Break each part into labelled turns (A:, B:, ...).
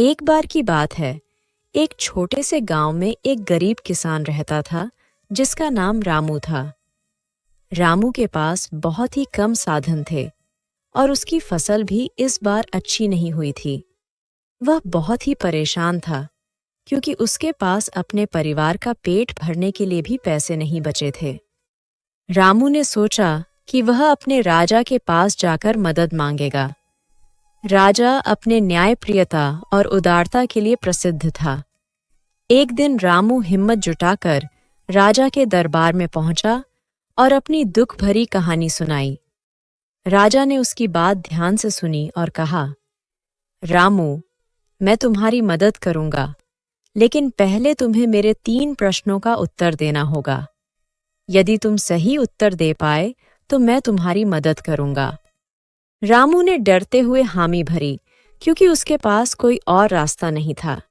A: एक बार की बात है, एक छोटे से गांव में एक गरीब किसान रहता था जिसका नाम रामू था। रामू के पास बहुत ही कम साधन थे और उसकी फसल भी इस बार अच्छी नहीं हुई थी। वह बहुत ही परेशान था क्योंकि उसके पास अपने परिवार का पेट भरने के लिए भी पैसे नहीं बचे थे। रामू ने सोचा कि वह अपने राजा के पास जाकर मदद मांगेगा। राजा अपने न्यायप्रियता और उदारता के लिए प्रसिद्ध था। एक दिन रामू हिम्मत जुटाकर राजा के दरबार में पहुंचा और अपनी दुख भरी कहानी सुनाई। राजा ने उसकी बात ध्यान से सुनी और कहा, रामू, मैं तुम्हारी मदद करूंगा, लेकिन पहले तुम्हें मेरे 3 प्रश्नों का उत्तर देना होगा। यदि तुम सही उत्तर दे पाए तो मैं तुम्हारी मदद करूंगा। रामू ने डरते हुए हामी भरी क्योंकि उसके पास कोई और रास्ता नहीं था।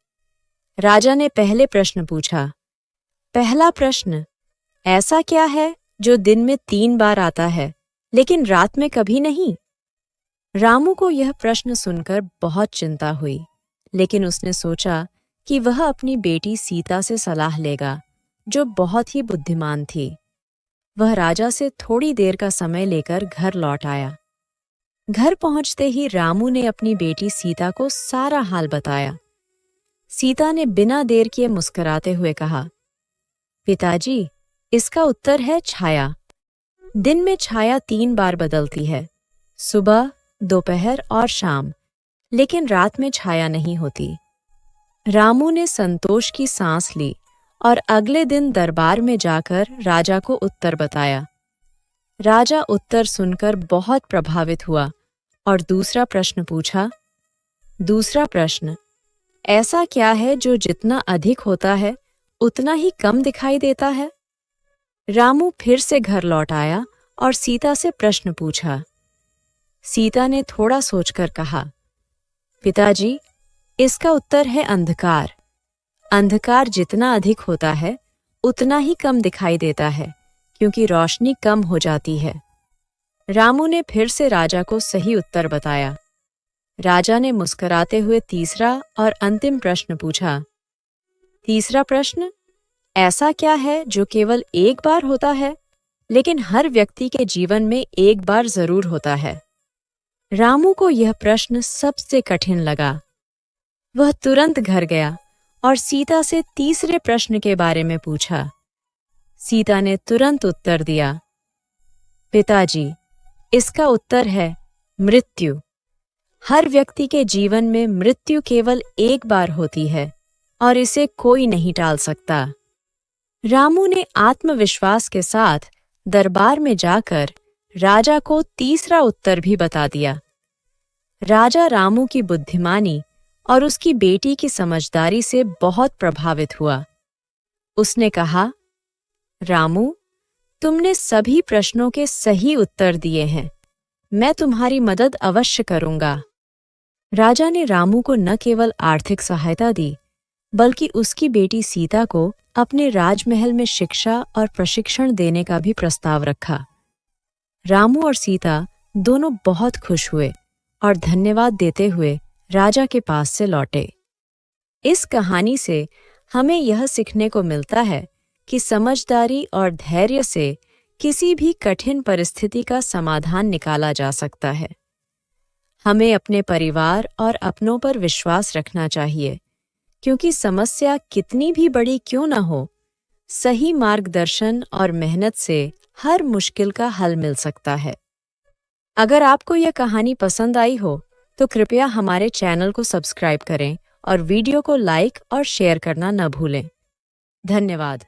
A: राजा ने पहले प्रश्न पूछा, पहला प्रश्न, ऐसा क्या है जो दिन में 3 बार आता है लेकिन रात में कभी नहीं? रामू को यह प्रश्न सुनकर बहुत चिंता हुई, लेकिन उसने सोचा कि वह अपनी बेटी सीता से सलाह लेगा, जो बहुत ही बुद्धिमान थी। वह राजा से थोड़ी देर का समय लेकर घर लौट आया। घर पहुंचते ही रामू ने अपनी बेटी सीता को सारा हाल बताया। सीता ने बिना देर किए मुस्कुराते हुए कहा, पिताजी, इसका उत्तर है छाया। दिन में छाया 3 बार बदलती है, सुबह, दोपहर और शाम, लेकिन रात में छाया नहीं होती। रामू ने संतोष की सांस ली और अगले दिन दरबार में जाकर राजा को उत्तर बताया। राजा उत्तर सुनकर बहुत प्रभावित हुआ और दूसरा प्रश्न पूछा, दूसरा प्रश्न, ऐसा क्या है जो जितना अधिक होता है उतना ही कम दिखाई देता है? रामू फिर से घर लौट आया और सीता से प्रश्न पूछा। सीता ने थोड़ा सोचकर कहा, पिताजी, इसका उत्तर है अंधकार। अंधकार जितना अधिक होता है उतना ही कम दिखाई देता है, क्योंकि रोशनी कम हो जाती है। रामू ने फिर से राजा को सही उत्तर बताया। राजा ने मुस्कुराते हुए तीसरा और अंतिम प्रश्न पूछा। तीसरा प्रश्न, ऐसा क्या है जो केवल एक बार होता है लेकिन हर व्यक्ति के जीवन में एक बार जरूर होता है? रामू को यह प्रश्न सबसे कठिन लगा। वह तुरंत घर गया और सीता से तीसरे प्रश्न के बारे में पूछा। सीता ने तुरंत उत्तर दिया, पिताजी, इसका उत्तर है मृत्यु। हर व्यक्ति के जीवन में मृत्यु केवल एक बार होती है और इसे कोई नहीं टाल सकता। रामू ने आत्मविश्वास के साथ दरबार में जाकर राजा को तीसरा उत्तर भी बता दिया। राजा रामू की बुद्धिमानी और उसकी बेटी की समझदारी से बहुत प्रभावित हुआ। उसने कहा, रामू, तुमने सभी प्रश्नों के सही उत्तर दिए हैं। मैं तुम्हारी मदद अवश्य करूंगा। राजा ने रामू को न केवल आर्थिक सहायता दी, बल्कि उसकी बेटी सीता को अपने राजमहल में शिक्षा और प्रशिक्षण देने का भी प्रस्ताव रखा। रामू और सीता दोनों बहुत खुश हुए और धन्यवाद देते हुए राजा के पास से लौटे। इस कहानी से हमें यह सीखने को मिलता है कि समझदारी और धैर्य से किसी भी कठिन परिस्थिति का समाधान निकाला जा सकता है। हमें अपने परिवार और अपनों पर विश्वास रखना चाहिए, क्योंकि समस्या कितनी भी बड़ी क्यों न हो, सही मार्गदर्शन और मेहनत से हर मुश्किल का हल मिल सकता है। अगर आपको यह कहानी पसंद आई हो तो कृपया हमारे चैनल को सब्सक्राइब करें और वीडियो को लाइक और शेयर करना न भूलें। धन्यवाद।